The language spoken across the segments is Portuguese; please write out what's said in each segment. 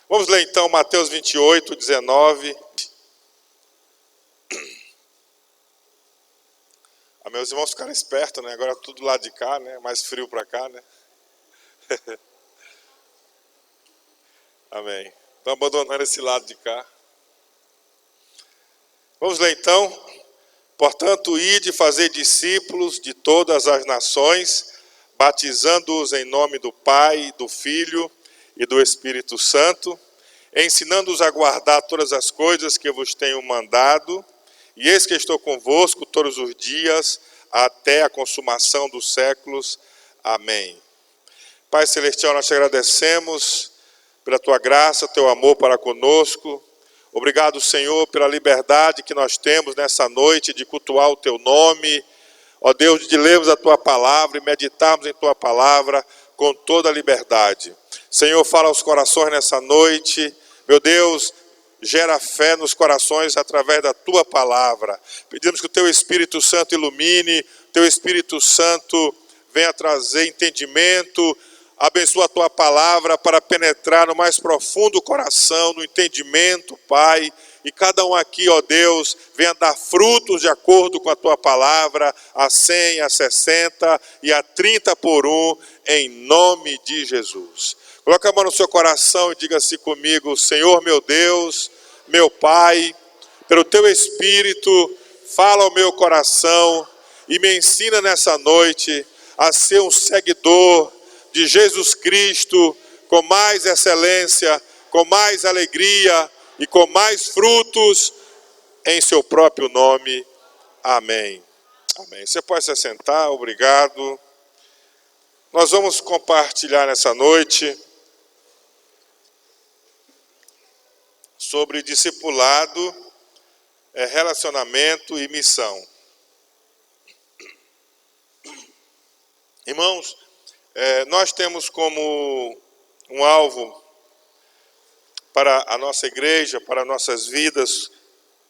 Vamos ler então Mateus 28, 19. Meus irmãos ficaram espertos, né? Agora tudo lá de cá, né? Mais frio para cá, né? Amém. Estão abandonando esse lado de cá. Vamos ler então. Portanto, ide fazer discípulos de todas as nações, batizando-os em nome do Pai, do Filho e do Espírito Santo, ensinando-os a guardar todas as coisas que eu vos tenho mandado, e eis que estou convosco todos os dias, até a consumação dos séculos. Amém. Pai Celestial, nós te agradecemos pela tua graça, teu amor para conosco. Obrigado, Senhor, pela liberdade que nós temos nessa noite de cultuar o teu nome. Ó Deus, de lermos a tua palavra e meditarmos em tua palavra com toda a liberdade. Senhor, fala aos corações nessa noite. Meu Deus, gera fé nos corações através da tua palavra. Pedimos que o teu Espírito Santo ilumine, teu Espírito Santo venha trazer entendimento, abençoa a tua palavra para penetrar no mais profundo coração, no entendimento, Pai. E cada um aqui, ó Deus, venha dar frutos de acordo com a tua palavra, a 100, a 60 e a 30 por um, em nome de Jesus. Coloque a mão no seu coração e diga-se comigo: Senhor meu Deus, meu Pai, pelo teu Espírito, fala ao meu coração e me ensina nessa noite a ser um seguidor de Jesus Cristo, com mais excelência, com mais alegria e com mais frutos, em seu próprio nome. Amém. Amém. Você pode se assentar, obrigado. Nós vamos compartilhar nessa noite sobre discipulado, relacionamento e missão. Irmãos, nós temos como um alvo para a nossa igreja, para nossas vidas,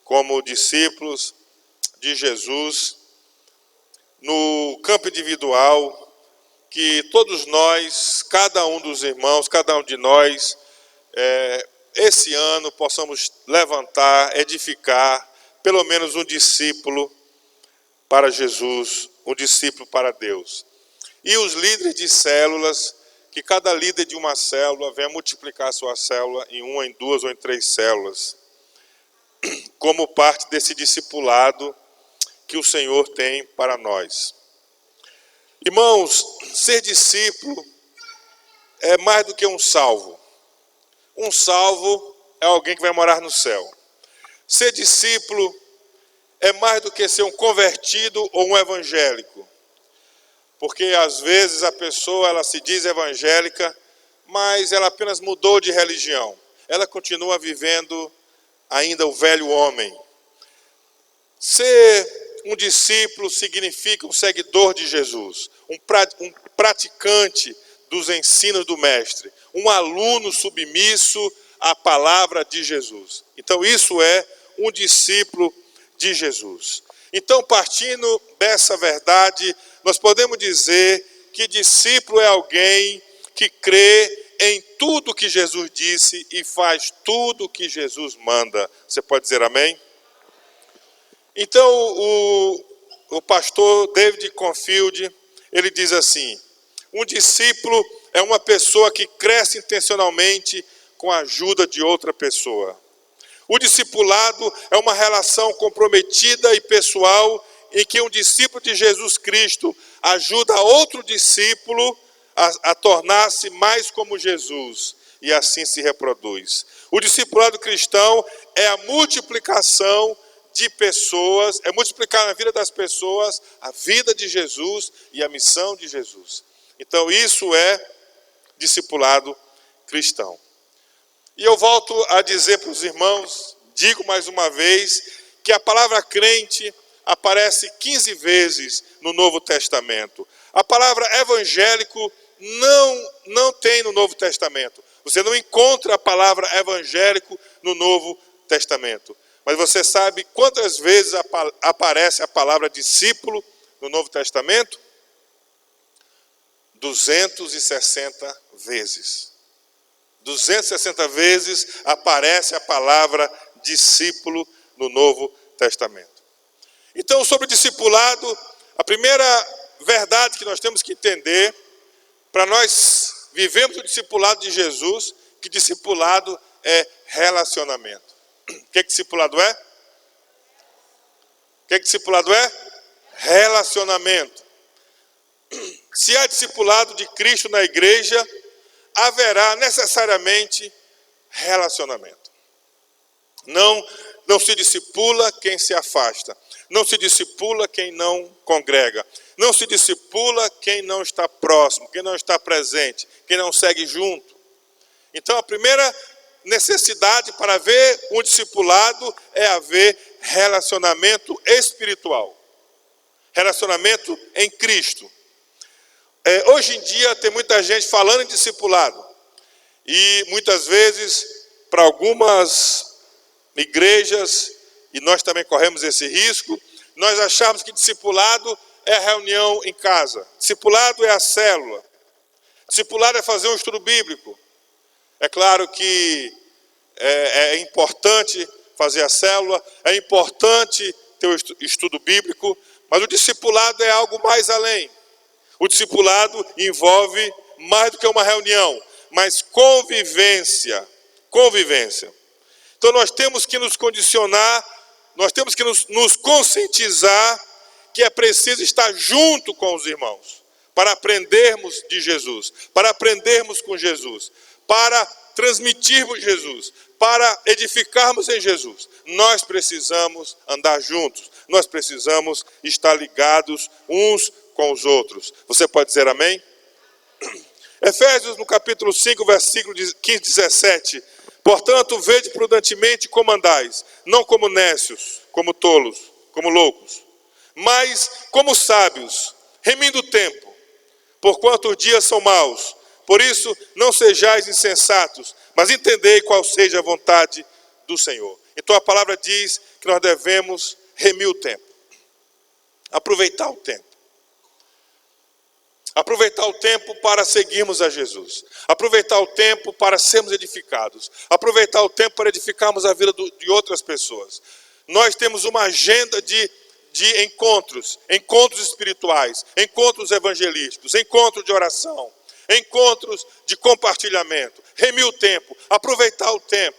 como discípulos de Jesus, no campo individual, que todos nós, cada um dos irmãos, cada um de nós, esse ano possamos levantar, edificar, pelo menos um discípulo para Jesus, um discípulo para Deus. E os líderes de células, que cada líder de uma célula venha multiplicar a sua célula em uma, em duas ou em 3 células, como parte desse discipulado que o Senhor tem para nós. Irmãos, ser discípulo é mais do que um salvo. Um salvo é alguém que vai morar no céu. Ser discípulo é mais do que ser um convertido ou um evangélico. Porque às vezes a pessoa, ela se diz evangélica, mas ela apenas mudou de religião. Ela continua vivendo ainda o velho homem. Ser um discípulo significa um seguidor de Jesus, um praticante dos ensinos do Mestre, um aluno submisso à palavra de Jesus. Então isso é um discípulo de Jesus. Então, partindo dessa verdade, nós podemos dizer que discípulo é alguém que crê em tudo que Jesus disse e faz tudo o que Jesus manda. Você pode dizer amém? Então, o pastor David Confield, ele diz assim: um discípulo é uma pessoa que cresce intencionalmente com a ajuda de outra pessoa. O discipulado é uma relação comprometida e pessoal em que um discípulo de Jesus Cristo ajuda outro discípulo a tornar-se mais como Jesus e assim se reproduz. O discipulado cristão é a multiplicação de pessoas, é multiplicar na vida das pessoas a vida de Jesus e a missão de Jesus. Então isso é discipulado cristão. E eu volto a dizer para os irmãos, digo mais uma vez, que a palavra crente aparece 15 vezes no Novo Testamento. A palavra evangélico não tem no Novo Testamento. Você não encontra a palavra evangélico no Novo Testamento. Mas você sabe quantas vezes aparece a palavra discípulo no Novo Testamento? 260 vezes. 260 vezes aparece a palavra discípulo no Novo Testamento. Então, sobre discipulado, a primeira verdade que nós temos que entender, para nós vivermos o discipulado de Jesus, que discipulado é relacionamento. O que discipulado é? O que discipulado é? Relacionamento. Se há discipulado de Cristo na igreja, haverá necessariamente relacionamento. Não se discipula quem se afasta. Não se discipula quem não congrega. Não se discipula quem não está próximo, quem não está presente, quem não segue junto. Então, a primeira necessidade para haver um discipulado é haver relacionamento espiritual. Relacionamento em Cristo. Hoje em dia tem muita gente falando em discipulado. E muitas vezes, para algumas igrejas, e nós também corremos esse risco, nós achamos que discipulado é a reunião em casa. Discipulado é a célula. Discipulado é fazer um estudo bíblico. É claro que é importante fazer a célula, é importante ter o estudo bíblico, mas o discipulado é algo mais além. O discipulado envolve mais do que uma reunião, mas convivência. Então nós temos que nos condicionar, nós temos que nos conscientizar que é preciso estar junto com os irmãos, para aprendermos de Jesus, para aprendermos com Jesus, para transmitirmos Jesus, para edificarmos em Jesus. Nós precisamos andar juntos, nós precisamos estar ligados uns com os outros. Você pode dizer amém? Efésios, no capítulo 5, versículo 15, 17. Portanto, vede prudentemente como andais, não como nécios, como tolos, como loucos, mas como sábios, remindo o tempo, porquanto os dias são maus. Por isso, não sejais insensatos, mas entendei qual seja a vontade do Senhor. Então a palavra diz que nós devemos remir o tempo, aproveitar o tempo. Aproveitar o tempo para seguirmos a Jesus. Aproveitar o tempo para sermos edificados. Aproveitar o tempo para edificarmos a vida de outras pessoas. Nós temos uma agenda de encontros espirituais, encontros evangelísticos, encontros de oração, encontros de compartilhamento. Remir o tempo, aproveitar o tempo.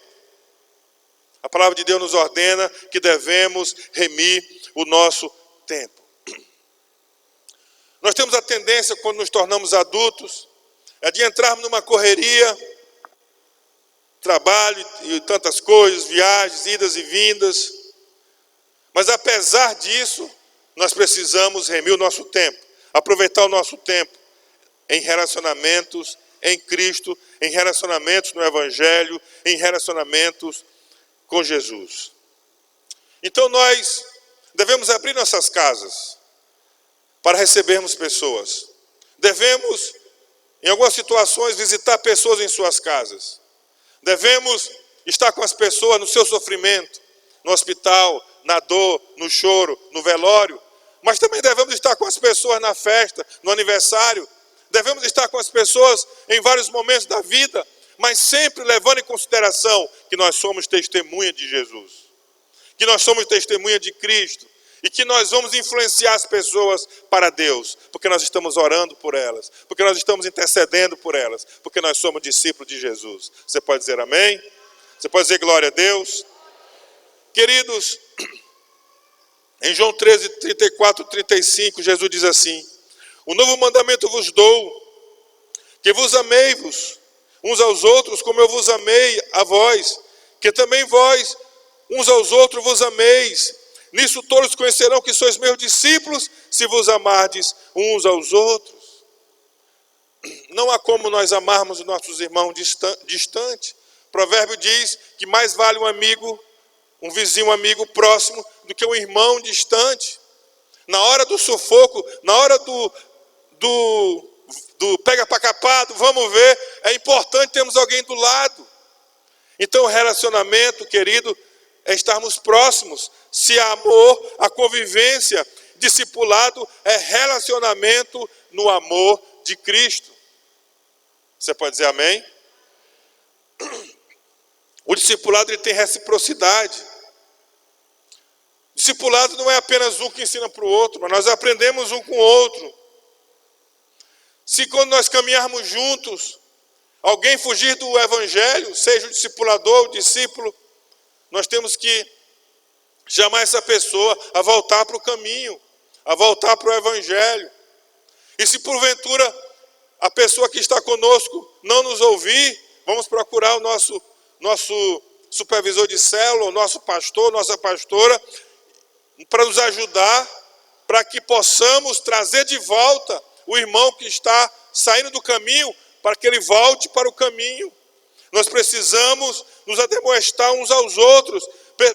A palavra de Deus nos ordena que devemos remir o nosso tempo. Nós temos a tendência, quando nos tornamos adultos, de entrarmos numa correria, trabalho e tantas coisas, viagens, idas e vindas. Mas apesar disso, nós precisamos remir o nosso tempo, aproveitar o nosso tempo em relacionamentos em Cristo, em relacionamentos no Evangelho, em relacionamentos com Jesus. Então nós devemos abrir nossas casas para recebermos pessoas. Devemos, em algumas situações, visitar pessoas em suas casas. Devemos estar com as pessoas no seu sofrimento, no hospital, na dor, no choro, no velório. Mas também devemos estar com as pessoas na festa, no aniversário. Devemos estar com as pessoas em vários momentos da vida, mas sempre levando em consideração que nós somos testemunha de Jesus, que nós somos testemunha de Cristo, e que nós vamos influenciar as pessoas para Deus, porque nós estamos orando por elas, porque nós estamos intercedendo por elas, porque nós somos discípulos de Jesus. Você pode dizer amém? Você pode dizer glória a Deus? Queridos, em João 13, 34, 35, Jesus diz assim: o novo mandamento vos dou, que vos amei-vos uns aos outros, como eu vos amei a vós, que também vós uns aos outros vos ameis. Nisso todos conhecerão que sois meus discípulos, se vos amardes uns aos outros. Não há como nós amarmos os nossos irmãos distantes. O provérbio diz que mais vale um amigo, um vizinho amigo próximo, do que um irmão distante. Na hora do sufoco, na hora do pega para capado, vamos ver, é importante termos alguém do lado. Então o relacionamento, querido, é estarmos próximos. Se há amor, a convivência, discipulado é relacionamento no amor de Cristo. Você pode dizer amém? O discipulado ele tem reciprocidade. Discipulado não é apenas um que ensina para o outro, mas nós aprendemos um com o outro. Se quando nós caminharmos juntos, alguém fugir do evangelho, seja o discipulador, o discípulo, nós temos que chamar essa pessoa a voltar para o caminho, a voltar para o evangelho. E se porventura a pessoa que está conosco não nos ouvir, vamos procurar o nosso supervisor de célula, o nosso pastor, nossa pastora, para nos ajudar, para que possamos trazer de volta o irmão que está saindo do caminho, para que ele volte para o caminho. Nós precisamos nos admoestar uns aos outros,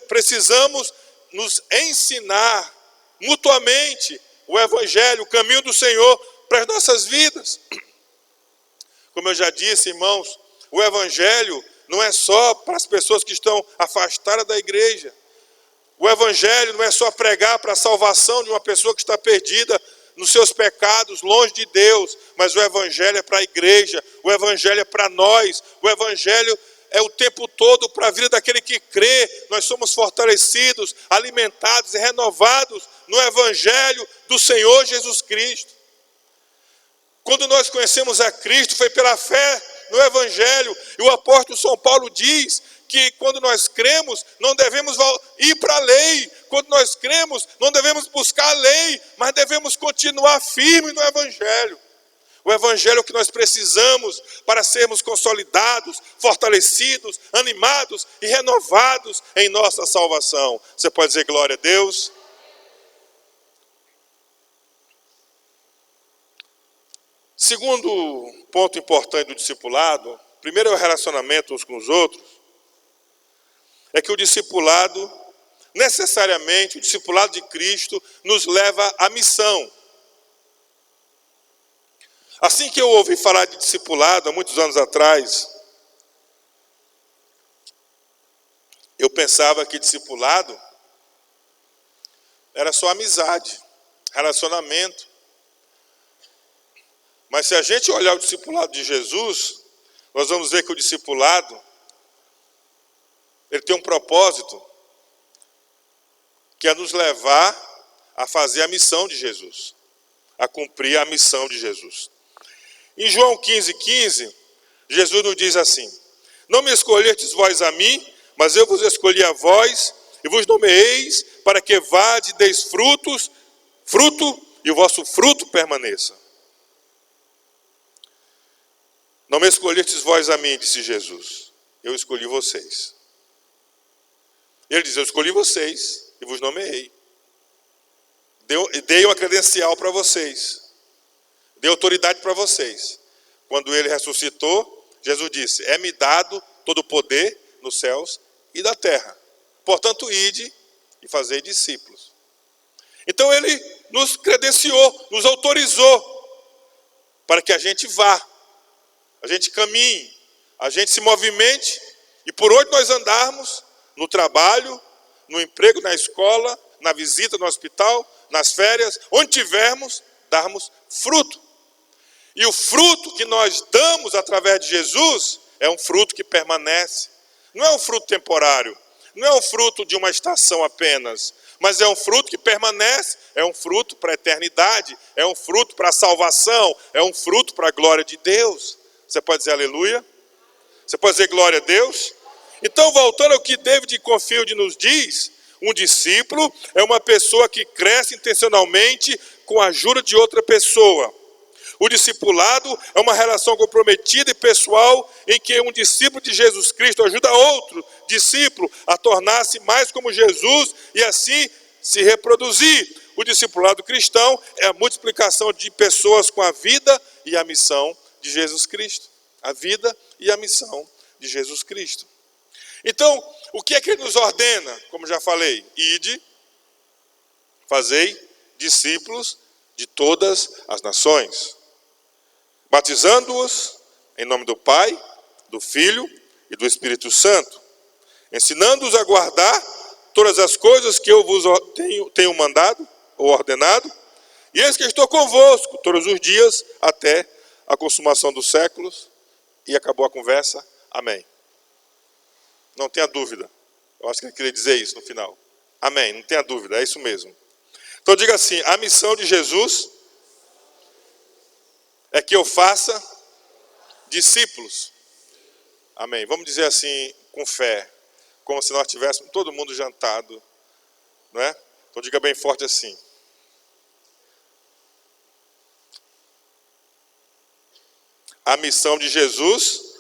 precisamos nos ensinar mutuamente o evangelho, o caminho do Senhor para as nossas vidas. Como eu já disse, irmãos, o evangelho não é só para as pessoas que estão afastadas da igreja. O evangelho não é só pregar para a salvação de uma pessoa que está perdida nos seus pecados, longe de Deus, mas o evangelho é para a igreja, o evangelho é para nós, o evangelho é o tempo todo para a vida daquele que crê. Nós somos fortalecidos, alimentados e renovados no evangelho do Senhor Jesus Cristo. Quando nós conhecemos a Cristo, foi pela fé no evangelho, e o apóstolo São Paulo diz que quando nós cremos, não devemos ir para a lei. Quando nós cremos, não devemos buscar a lei, mas devemos continuar firme no evangelho. O evangelho é o que nós precisamos para sermos consolidados, fortalecidos, animados e renovados em nossa salvação. Você pode dizer glória a Deus? Segundo ponto importante do discipulado, primeiro é o relacionamento uns com os outros, é que o discipulado, necessariamente, o discipulado de Cristo, nos leva à missão. Assim que eu ouvi falar de discipulado, há muitos anos atrás, eu pensava que discipulado era só amizade, relacionamento. Mas se a gente olhar o discipulado de Jesus, nós vamos ver que o discipulado, ele tem um propósito, que é nos levar a fazer a missão de Jesus, a cumprir a missão de Jesus. Em João 15:15, Jesus nos diz assim: não me escolhestes vós a mim, mas eu vos escolhi a vós, e vos nomeeis para que vade e deis fruto, e o vosso fruto permaneça. Não me escolhestes vós a mim, disse Jesus, eu escolhi vocês. Ele diz, eu escolhi vocês e vos nomeei. Dei uma credencial para vocês. Dei autoridade para vocês. Quando ele ressuscitou, Jesus disse, é-me dado todo o poder nos céus e da terra. Portanto, ide e fazei discípulos. Então ele nos credenciou, nos autorizou para que a gente vá, a gente caminhe, a gente se movimente e por onde nós andarmos, no trabalho, no emprego, na escola, na visita no hospital, nas férias, onde tivermos, darmos fruto. E o fruto que nós damos através de Jesus é um fruto que permanece. Não é um fruto temporário, não é um fruto de uma estação apenas, mas é um fruto que permanece, é um fruto para a eternidade, é um fruto para a salvação, é um fruto para a glória de Deus. Você pode dizer aleluia? Você pode dizer glória a Deus? Então, voltando ao que David Confield nos diz, um discípulo é uma pessoa que cresce intencionalmente com a ajuda de outra pessoa. O discipulado é uma relação comprometida e pessoal em que um discípulo de Jesus Cristo ajuda outro discípulo a tornar-se mais como Jesus e assim se reproduzir. O discipulado cristão é a multiplicação de pessoas com a vida e a missão de Jesus Cristo. A vida e a missão de Jesus Cristo. Então, o que é que ele nos ordena? Como já falei, ide, fazei discípulos de todas as nações, batizando-os em nome do Pai, do Filho e do Espírito Santo, ensinando-os a guardar todas as coisas que eu vos tenho mandado ou ordenado, e eis que estou convosco todos os dias até a consumação dos séculos. E acabou a conversa. Amém. Não tenha dúvida. Eu acho que ele queria dizer isso no final. Amém, não tenha dúvida, é isso mesmo. Então diga assim, a missão de Jesus é que eu faça discípulos. Amém. Vamos dizer assim, com fé, como se nós tivéssemos todo mundo jantado, não é? Então diga bem forte assim. A missão de Jesus,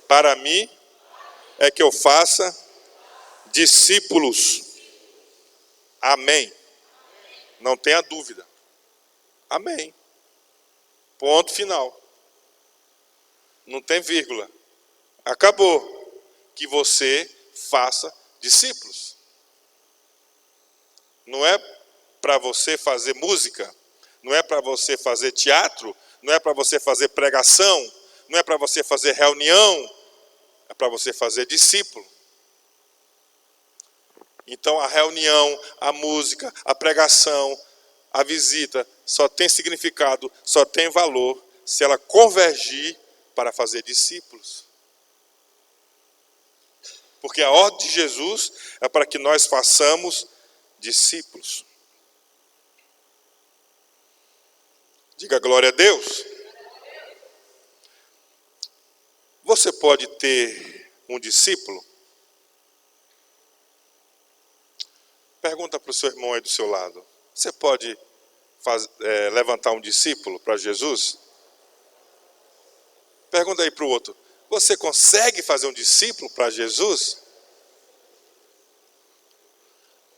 para mim, é que eu faça discípulos. Amém. Não tenha dúvida. Amém. Ponto final. Não tem vírgula. Acabou. Que você faça discípulos. Não é para você fazer música, não é para você fazer teatro, não é para você fazer pregação, não é para você fazer reunião, é para você fazer discípulo. Então a reunião, a música, a pregação, a visita só tem significado, só tem valor se ela convergir para fazer discípulos. Porque a ordem de Jesus é para que nós façamos discípulos. Diga glória a Deus. Você pode ter um discípulo? Pergunta para o seu irmão aí do seu lado. Você pode levantar um discípulo para Jesus? Pergunta aí para o outro. Você consegue fazer um discípulo para Jesus?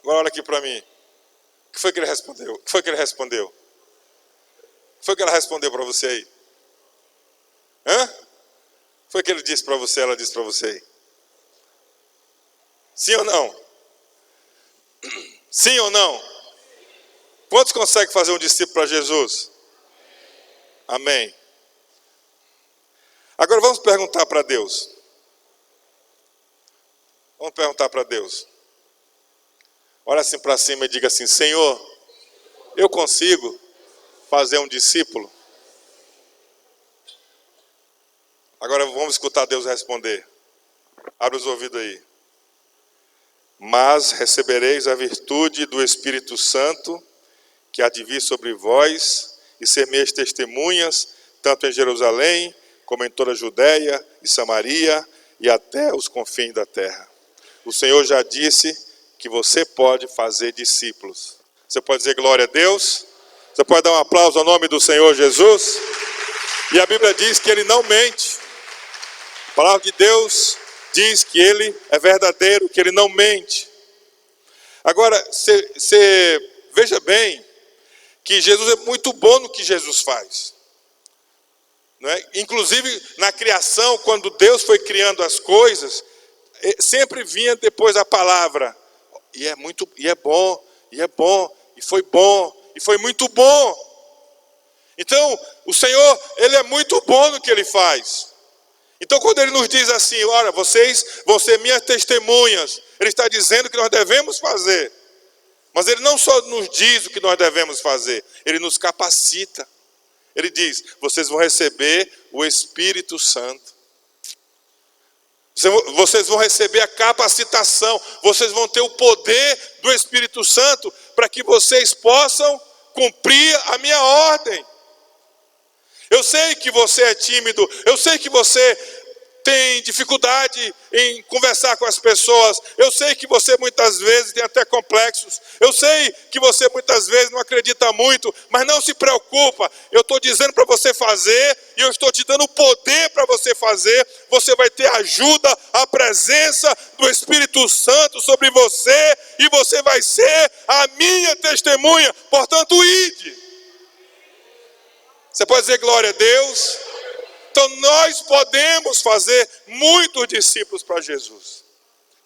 Agora olha aqui para mim. O que foi que ele respondeu? O que foi que ele respondeu? O que foi que ela respondeu para você aí? Hã? O que foi que ele disse para você, ela disse para você aí? Sim ou não? Sim ou não? Quantos conseguem fazer um discípulo para Jesus? Amém. Agora vamos perguntar para Deus. Vamos perguntar para Deus. Olha assim para cima e diga assim: Senhor, eu consigo fazer um discípulo? Agora vamos escutar Deus responder. Abre os ouvidos aí. Mas recebereis a virtude do Espírito Santo, que há de vir sobre vós, e ser minhas testemunhas, tanto em Jerusalém, como em toda a Judéia e Samaria, e até os confins da terra. O Senhor já disse que você pode fazer discípulos. Você pode dizer glória a Deus? Você pode dar um aplauso ao nome do Senhor Jesus? E a Bíblia diz que Ele não mente. A palavra de Deus diz que Ele é verdadeiro, que Ele não mente. Agora, você veja bem que Jesus é muito bom no que Jesus faz. Não é? Inclusive, na criação, quando Deus foi criando as coisas, sempre vinha depois a palavra. E é bom, e foi muito bom. Então, o Senhor, Ele é muito bom no que Ele faz. Então, quando Ele nos diz assim, olha, vocês vão ser minhas testemunhas, Ele está dizendo que nós devemos fazer. Mas Ele não só nos diz o que nós devemos fazer, Ele nos capacita. Ele diz, vocês vão receber o Espírito Santo. Vocês vão receber a capacitação, vocês vão ter o poder do Espírito Santo para que vocês possam cumprir a minha ordem. Eu sei que você é tímido, eu sei que você tem dificuldade em conversar com as pessoas, eu sei que você muitas vezes tem até complexos, eu sei que você muitas vezes não acredita muito, mas não se preocupa, eu estou dizendo para você fazer, e eu estou te dando o poder para você fazer, você vai ter ajuda, a presença do Espírito Santo sobre você, e você vai ser a minha testemunha, portanto ide. Você pode dizer glória a Deus? Então nós podemos fazer muitos discípulos para Jesus,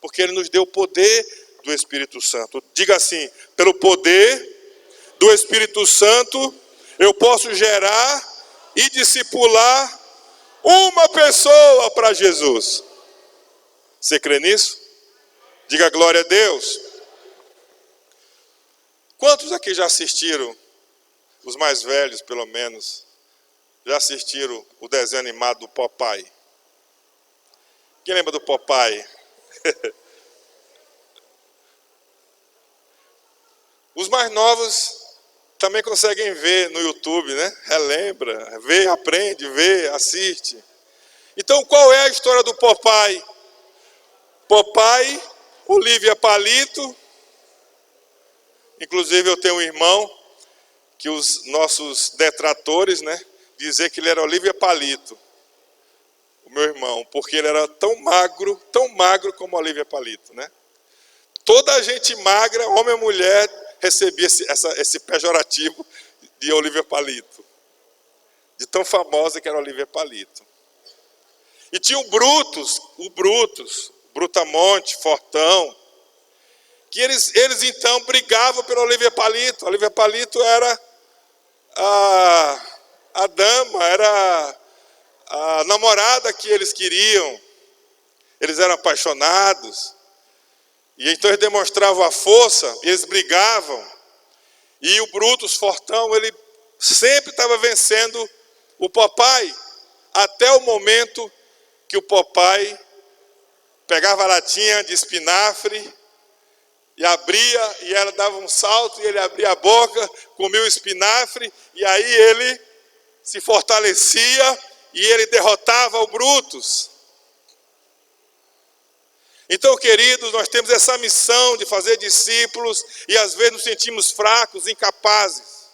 porque Ele nos deu o poder do Espírito Santo. Diga assim, pelo poder do Espírito Santo, eu posso gerar e discipular uma pessoa para Jesus. Você crê nisso? Diga glória a Deus. Quantos aqui já assistiram, os mais velhos pelo menos, já assistiram o desenho animado do Popeye? Quem lembra do Popeye? Os mais novos também conseguem ver no YouTube, né? Relembra, vê, aprende, vê, assiste. Então, qual é a história do Popeye? Popeye, Olivia Palito. Inclusive, eu tenho um irmão que os nossos detratores, né, dizer que ele era Olivia Palito, o meu irmão, porque ele era tão magro como Olivia Palito, né? Toda a gente magra, homem ou mulher, recebia esse pejorativo de Olivia Palito, de tão famosa que era Olivia Palito. E tinha o Brutamonte, Fortão, que eles então brigavam pela Olivia Palito. A Olivia Palito era a dama, era a namorada que eles queriam. Eles eram apaixonados. E então eles demonstravam a força, e eles brigavam. E o Brutus Fortão, ele sempre estava vencendo o Popeye, até o momento que o Popeye pegava a latinha de espinafre e abria, e ela dava um salto, e ele abria a boca, comia o espinafre, e aí ele se fortalecia, e ele derrotava o Brutus. Então, queridos, nós temos essa missão de fazer discípulos, e às vezes nos sentimos fracos, incapazes.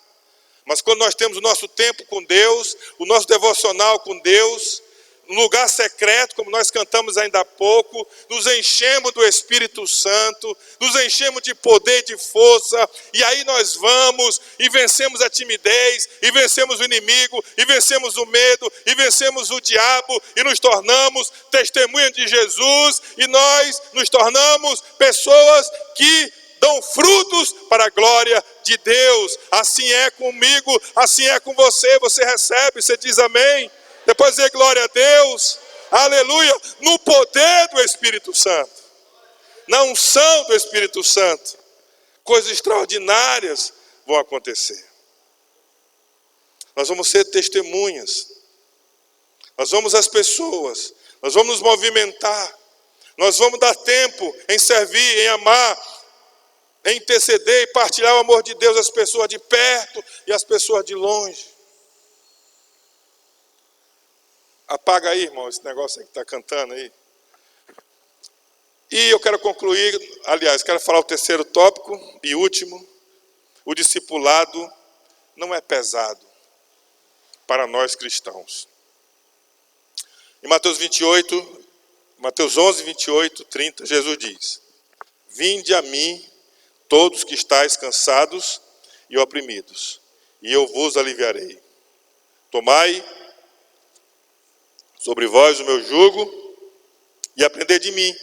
Mas quando nós temos o nosso tempo com Deus, o nosso devocional com Deus, um lugar secreto, como nós cantamos ainda há pouco, nos enchemos do Espírito Santo, nos enchemos de poder e de força, e aí nós vamos e vencemos a timidez, e vencemos o inimigo, e vencemos o medo, e vencemos o diabo, e nos tornamos testemunhas de Jesus, e nós nos tornamos pessoas que dão frutos para a glória de Deus. Assim é comigo, assim é com você. Você recebe, você diz amém. Depois dizer glória a Deus, aleluia, no poder do Espírito Santo, na unção do Espírito Santo, coisas extraordinárias vão acontecer. Nós vamos ser testemunhas, nós vamos às pessoas, nós vamos nos movimentar, nós vamos dar tempo em servir, em amar, em interceder e partilhar o amor de Deus às pessoas de perto e às pessoas de longe. Apaga aí, irmão, esse negócio aí que está cantando aí. E eu quero concluir, aliás, quero falar o terceiro tópico e último. O discipulado não é pesado para nós cristãos. Em Mateus 11, 28, 30, Jesus diz: Vinde a mim, todos que estáis cansados e oprimidos, e eu vos aliviarei. Tomai sobre vós o meu jugo e aprendei de mim,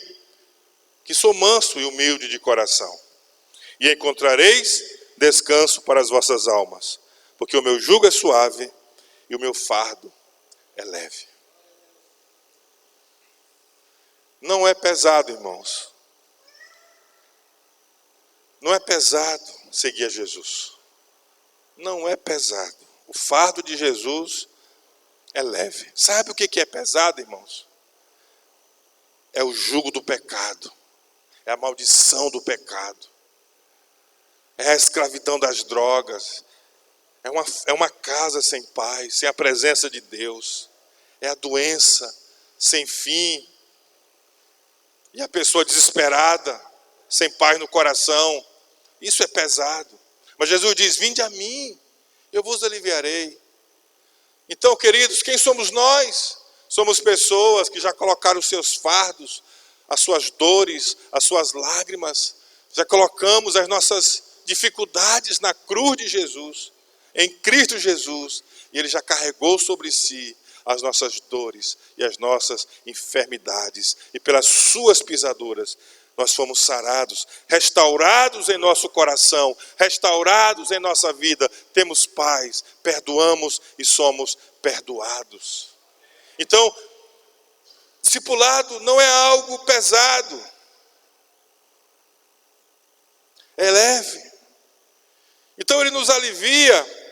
que sou manso e humilde de coração, e encontrareis descanso para as vossas almas, porque o meu jugo é suave e o meu fardo é leve. Não é pesado, irmãos. Não é pesado seguir a Jesus. Não é pesado. O fardo de Jesus é leve. Sabe o que é pesado, irmãos? É o jugo do pecado. É a maldição do pecado. É a escravidão das drogas. É uma casa sem paz, sem a presença de Deus. É a doença sem fim. E a pessoa desesperada, sem paz no coração. Isso é pesado. Mas Jesus diz: vinde a mim, eu vos aliviarei. Então, queridos, quem somos nós? Somos pessoas que já colocaram os seus fardos, as suas dores, as suas lágrimas. Já colocamos as nossas dificuldades na cruz de Jesus, em Cristo Jesus. E Ele já carregou sobre si as nossas dores e as nossas enfermidades. E pelas suas pisaduras nós fomos sarados, restaurados em nosso coração, restaurados em nossa vida. Temos paz, perdoamos e somos perdoados. Então, discipulado não é algo pesado. É leve. Então ele nos alivia.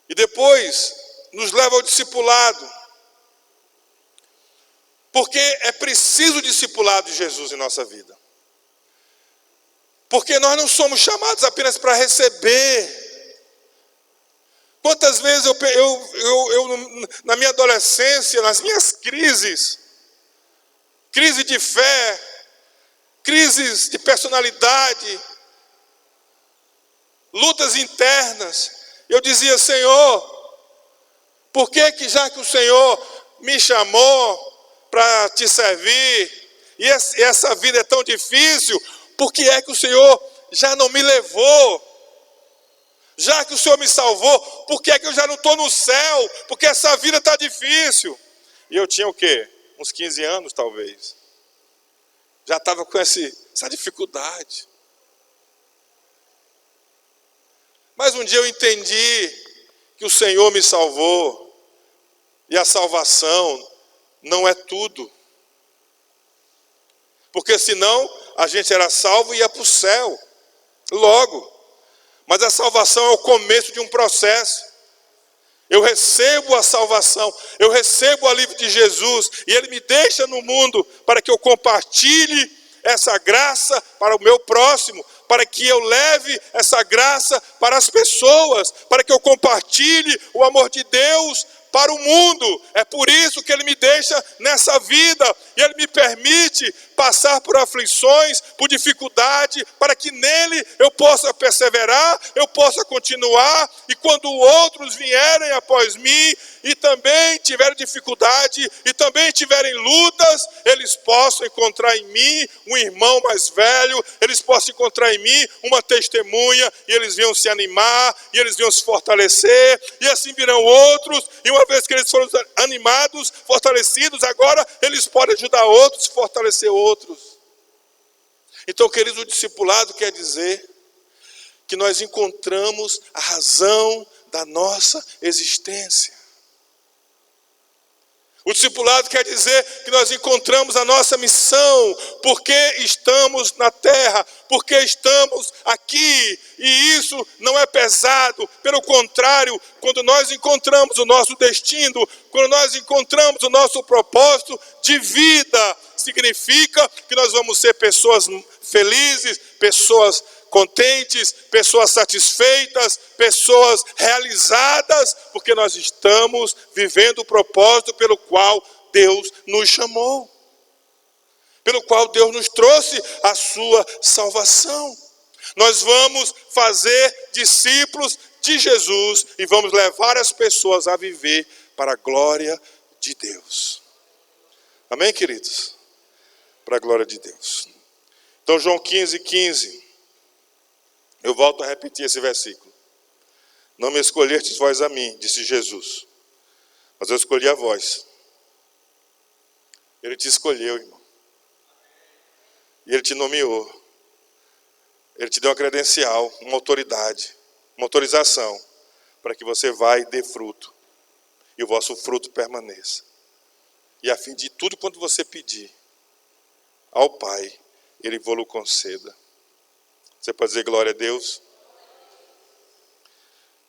E depois nos leva ao discipulado. Porque é preciso o discipulado de Jesus em nossa vida. Porque nós não somos chamados apenas para receber. Quantas vezes na minha adolescência, nas minhas crises, crise de fé, crises de personalidade, lutas internas, eu dizia: Senhor, por que já que o Senhor me chamou para te servir, e essa vida é tão difícil, por que é que o Senhor já não me levou? Já que o Senhor me salvou, por que é que eu já não estou no céu? Porque essa vida está difícil. E eu tinha o quê? Uns 15 anos talvez. Já estava com essa dificuldade. Mas um dia eu entendi que o Senhor me salvou. E a salvação não é tudo. Porque senão a gente era salvo e ia para o céu logo. Mas a salvação é o começo de um processo. Eu recebo a salvação, eu recebo o alívio de Jesus, e Ele me deixa no mundo para que eu compartilhe essa graça para o meu próximo, para que eu leve essa graça para as pessoas, para que eu compartilhe o amor de Deus para o mundo. É por isso que Ele me deixa nessa vida, e Ele me permite passar por aflições, por dificuldade, para que nele eu possa perseverar, eu possa continuar, e quando outros vierem após mim, e também tiverem dificuldade, e também tiverem lutas, eles possam encontrar em mim um irmão mais velho, eles possam encontrar em mim uma testemunha, e eles venham se animar, e eles venham se fortalecer, e assim virão outros, e uma vez que eles foram animados, fortalecidos, agora eles podem ajudar outros, fortalecer outros. Então, queridos, o discipulado quer dizer que nós encontramos a razão da nossa existência. O discipulado quer dizer que nós encontramos a nossa missão, porque estamos na terra, porque estamos aqui, e isso não é pesado. Pelo contrário, quando nós encontramos o nosso destino, quando nós encontramos o nosso propósito de vida, significa que nós vamos ser pessoas felizes, pessoas contentes, pessoas satisfeitas, pessoas realizadas, porque nós estamos vivendo o propósito pelo qual Deus nos chamou, pelo qual Deus nos trouxe a sua salvação. Nós vamos fazer discípulos de Jesus e vamos levar as pessoas a viver para a glória de Deus. Amém, queridos? Para a glória de Deus. Então, João 15:15. Eu volto a repetir esse versículo. Não me escolhestes vós a mim, disse Jesus, mas eu escolhi a vós. Ele te escolheu, irmão. E Ele te nomeou. Ele te deu uma credencial, uma autoridade, uma autorização, para que você vá e dê fruto. E o vosso fruto permaneça. E a fim de tudo quanto você pedir ao Pai, Ele vos conceda. Você pode dizer glória a Deus?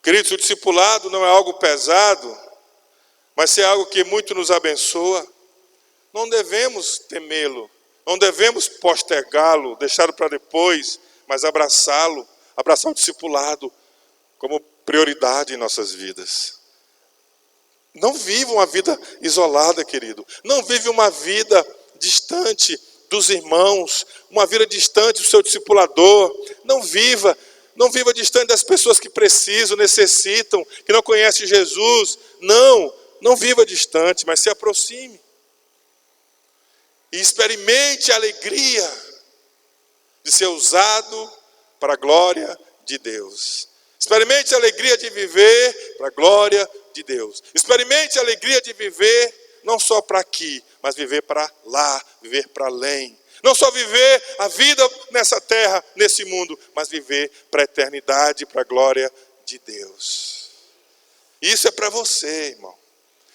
Queridos, o discipulado não é algo pesado, mas é algo que muito nos abençoa. Não devemos temê-lo, não devemos postergá-lo, deixá-lo para depois, mas abraçá-lo, abraçar o discipulado como prioridade em nossas vidas. Não viva uma vida isolada, querido. Não vive uma vida distante dos irmãos, uma vida distante do seu discipulador. Não viva distante das pessoas que precisam, necessitam, que não conhecem Jesus. Não viva distante, mas se aproxime. E experimente a alegria de ser usado para a glória de Deus. Experimente a alegria de viver para a glória de Deus. Experimente a alegria de viver não só para aqui, mas viver para lá, viver para além. Não só viver a vida nessa terra, nesse mundo, mas viver para a eternidade, para a glória de Deus. Isso é para você, irmão.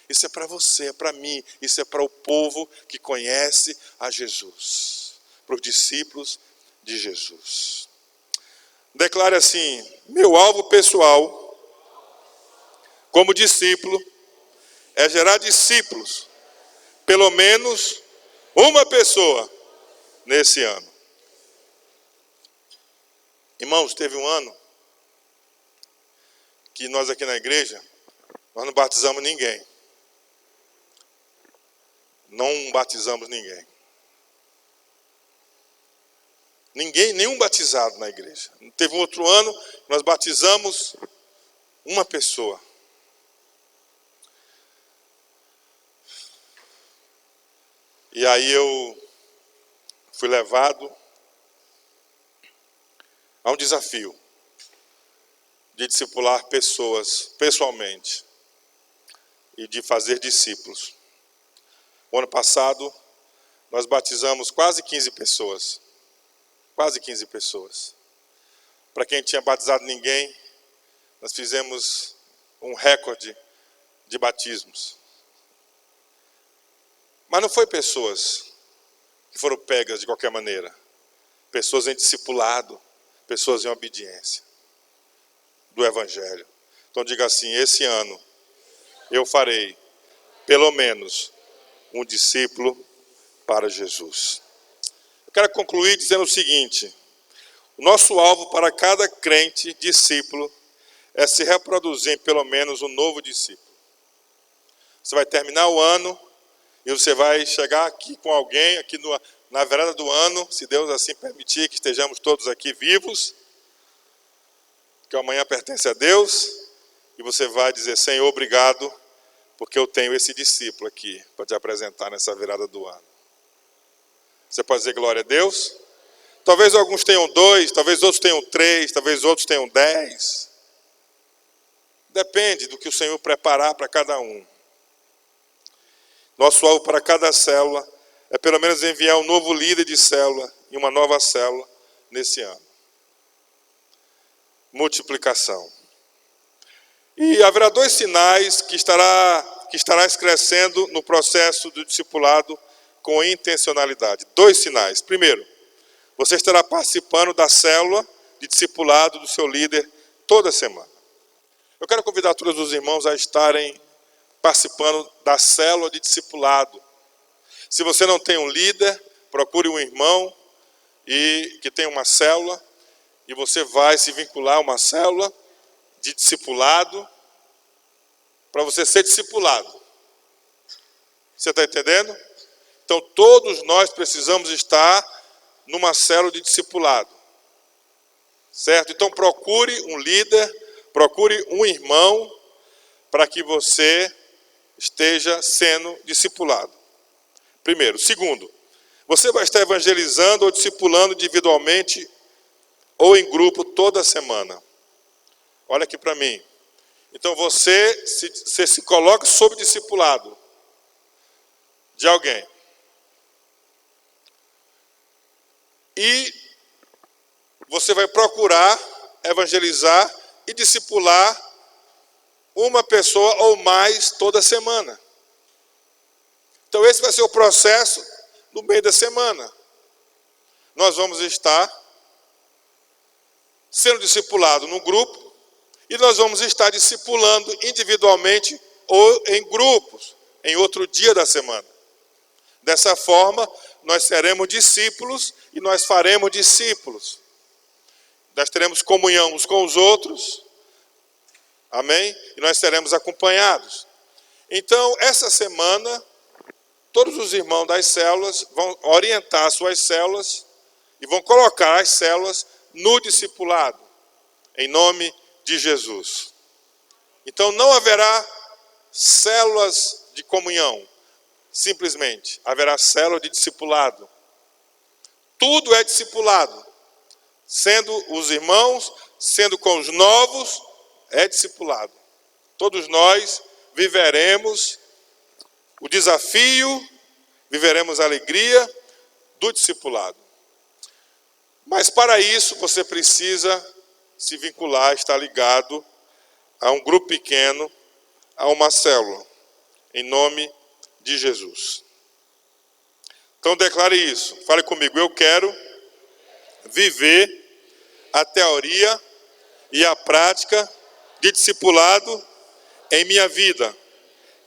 Isso é para você, é para mim. Isso é para o povo que conhece a Jesus. Para os discípulos de Jesus. Declare assim: meu alvo pessoal, como discípulo, é gerar discípulos pelo menos uma pessoa nesse ano. Irmãos, teve um ano que nós aqui na igreja, nós não batizamos ninguém. Não batizamos ninguém. Nenhum batizado na igreja. Teve um outro ano que nós batizamos uma pessoa. E aí eu fui levado a um desafio de discipular pessoas pessoalmente e de fazer discípulos. O ano passado, nós batizamos quase 15 pessoas. Quase 15 pessoas. Para quem tinha batizado ninguém, nós fizemos um recorde de batismos. Mas não foi pessoas que foram pegas de qualquer maneira. Pessoas em discipulado, pessoas em obediência do Evangelho. Então diga assim, esse ano eu farei pelo menos um discípulo para Jesus. Eu quero concluir dizendo o seguinte: o nosso alvo para cada crente discípulo é se reproduzir em pelo menos um novo discípulo. Você vai terminar o ano e você vai chegar aqui com alguém, aqui na virada do ano, se Deus assim permitir que estejamos todos aqui vivos, que amanhã pertence a Deus, e você vai dizer, Senhor, obrigado, porque eu tenho esse discípulo aqui para te apresentar nessa virada do ano. Você pode dizer glória a Deus? Talvez alguns tenham 2, talvez outros tenham 3, talvez outros tenham 10. Depende do que o Senhor preparar para cada um. Nosso alvo para cada célula é pelo menos enviar um novo líder de célula e uma nova célula nesse ano. Multiplicação. E haverá 2 sinais que estarás crescendo no processo do discipulado com intencionalidade. 2 sinais. Primeiro, você estará participando da célula de discipulado do seu líder toda semana. Eu quero convidar todos os irmãos a estarem participando da célula de discipulado. Se você não tem um líder, procure um irmão que tem uma célula e você vai se vincular a uma célula de discipulado para você ser discipulado. Você está entendendo? Então todos nós precisamos estar numa célula de discipulado. Certo? Então procure um líder, procure um irmão para que você esteja sendo discipulado. Primeiro. Segundo, você vai estar evangelizando ou discipulando individualmente ou em grupo toda semana. Olha aqui para mim. Então você se coloca sob discipulado de alguém. E você vai procurar evangelizar e discipular uma pessoa ou mais toda semana. Então esse vai ser o processo no meio da semana. Nós vamos estar sendo discipulados num grupo e nós vamos estar discipulando individualmente ou em grupos, em outro dia da semana. Dessa forma, nós seremos discípulos e nós faremos discípulos. Nós teremos comunhão uns com os outros. Amém? E nós seremos acompanhados. Então, essa semana, todos os irmãos das células vão orientar suas células e vão colocar as células no discipulado, em nome de Jesus. Então, não haverá células de comunhão, simplesmente. Haverá célula de discipulado. Tudo é discipulado. Sendo os irmãos, sendo com os novos, é discipulado. Todos nós viveremos o desafio, viveremos a alegria do discipulado. Mas para isso você precisa se vincular, estar ligado a um grupo pequeno, a uma célula, em nome de Jesus. Então declare isso, fale comigo, eu quero viver a teoria e a prática de discipulado em minha vida.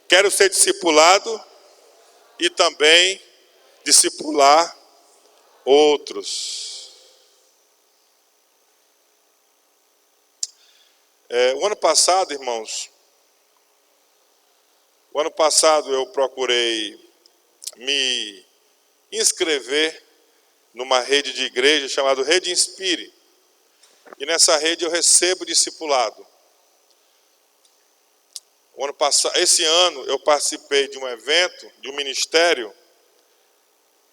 Quero ser discipulado e também discipular outros. O ano passado, irmãos, eu procurei me inscrever numa rede de igreja chamada Rede Inspire. E nessa rede eu recebo discipulado. Esse ano eu participei de um evento, de um ministério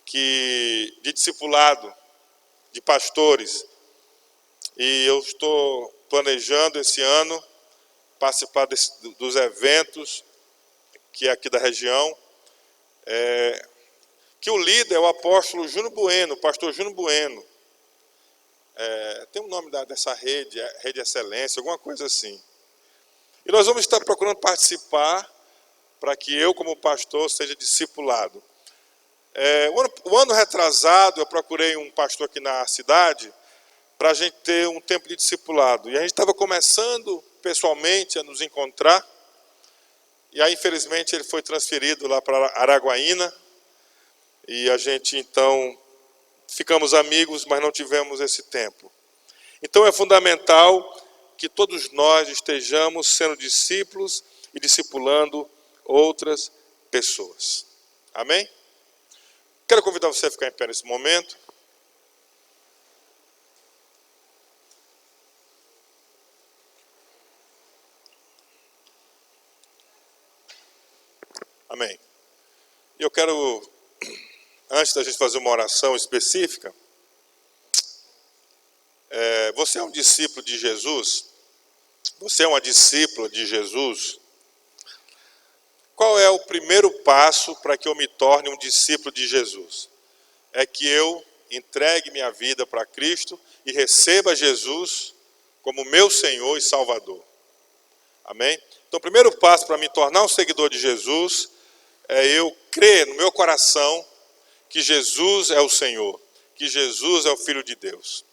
de discipulado, de pastores. E eu estou planejando esse ano participar dos eventos que é aqui da região. Que o líder é o apóstolo Júnior Bueno, o pastor Júnior Bueno. Tem um nome dessa rede, Rede Excelência, alguma coisa assim. E nós vamos estar procurando participar para que eu, como pastor, seja discipulado. O ano retrasado, eu procurei um pastor aqui na cidade para a gente ter um tempo de discipulado. E a gente estava começando pessoalmente a nos encontrar. E aí, infelizmente, ele foi transferido lá para Araguaína. E a gente, então, ficamos amigos, mas não tivemos esse tempo. Então, é fundamental que todos nós estejamos sendo discípulos e discipulando outras pessoas. Amém? Quero convidar você a ficar em pé nesse momento. Amém. E eu quero, antes da gente fazer uma oração específica, você é um discípulo de Jesus? Você é uma discípula de Jesus? Qual é o primeiro passo para que eu me torne um discípulo de Jesus? É que eu entregue minha vida para Cristo e receba Jesus como meu Senhor e Salvador. Amém? Então, o primeiro passo para me tornar um seguidor de Jesus é eu crer no meu coração que Jesus é o Senhor, que Jesus é o Filho de Deus,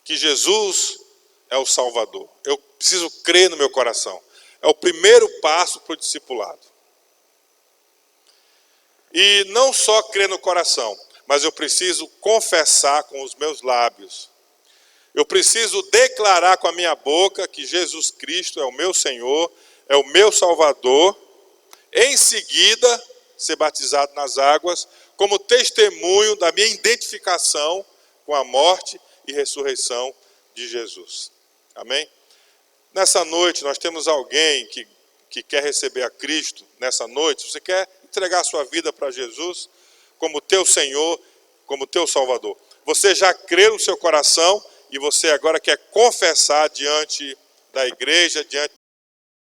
que Jesus é o Salvador. Eu preciso crer no meu coração. É o primeiro passo para o discipulado. E não só crer no coração, mas eu preciso confessar com os meus lábios. Eu preciso declarar com a minha boca que Jesus Cristo é o meu Senhor, é o meu Salvador. Em seguida, ser batizado nas águas como testemunho da minha identificação com a morte e ressurreição de Jesus. Amém? Nessa noite, nós temos alguém que quer receber a Cristo. Nessa noite, você quer entregar a sua vida para Jesus como teu Senhor, como teu Salvador. Você já crê no seu coração e você agora quer confessar diante da igreja, diante